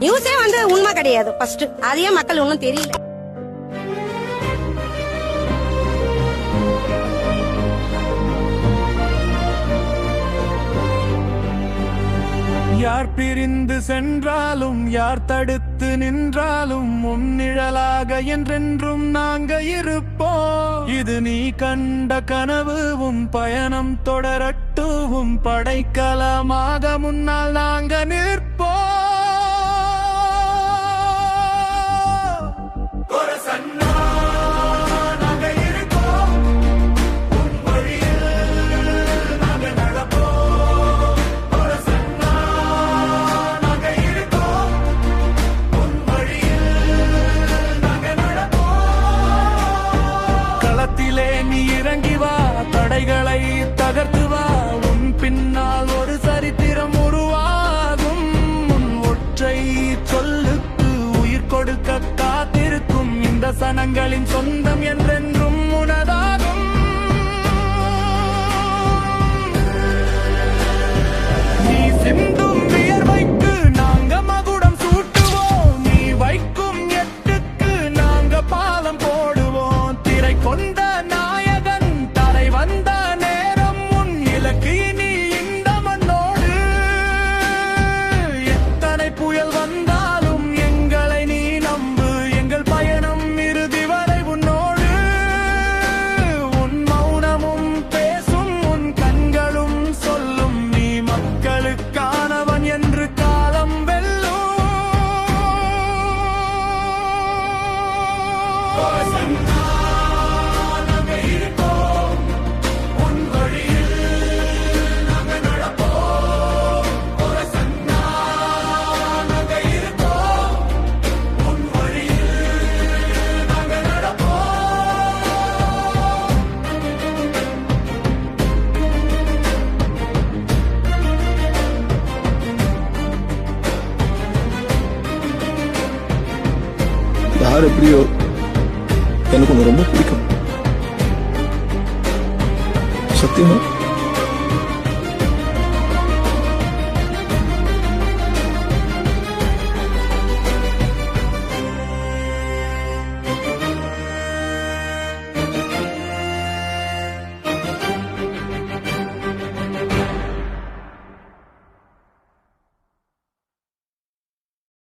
நியூஸே வந்து உண்மை கிடையாது. ஃபர்ஸ்ட் அதையே மக்கள் ஒன்னும் தெரியல. யார் பிரிந்து சென்றாலும் யார் தடுத்து நின்றாலும் முன்னிழலாக என்றென்றும் நாங்க இருப்போம். இது நீ கண்ட கனவுவும் பயணம் தொடரட்டுவும் படைக்கலமாக முன்னால் நாங்க நிற்போம். நீ இறங்கி வா, தடைகளை தகர்த்து வா, உன் பின்னால் ஒரு சரித்திரம் உருவாகும். உன் ஒற்றை சொல்லுக்கு உயிர் கொடுக்க காத்திருக்கும் இந்த சனங்களின் சொந்தம் என்றென்றும் உனதாகும். நீ சிந்தும் வியர்வைக்கு நாங்க மகுடம் சூட்டுவோம். நீ வைக்கும் எட்டுக்கு நாங்க பாலம் போடுவோம். திரை கொண்ட வந்த நேரம் உன் இலக்கு நீ இந்த மண்ணோடு. எத்தனை புயல் வந்தாலும் எங்களை நீ நம்பு, எங்கள் பயணம் இறுதி வரை உன்னோடு. உன் மௌனமும் பேசும், உன் கண்களும் சொல்லும், நீ மக்களுக்கானவன் என்று காலம் வெல்லும். யார் எப்படியோ எனக்கு ரொம்ப பிடிக்கும். சத்தியமா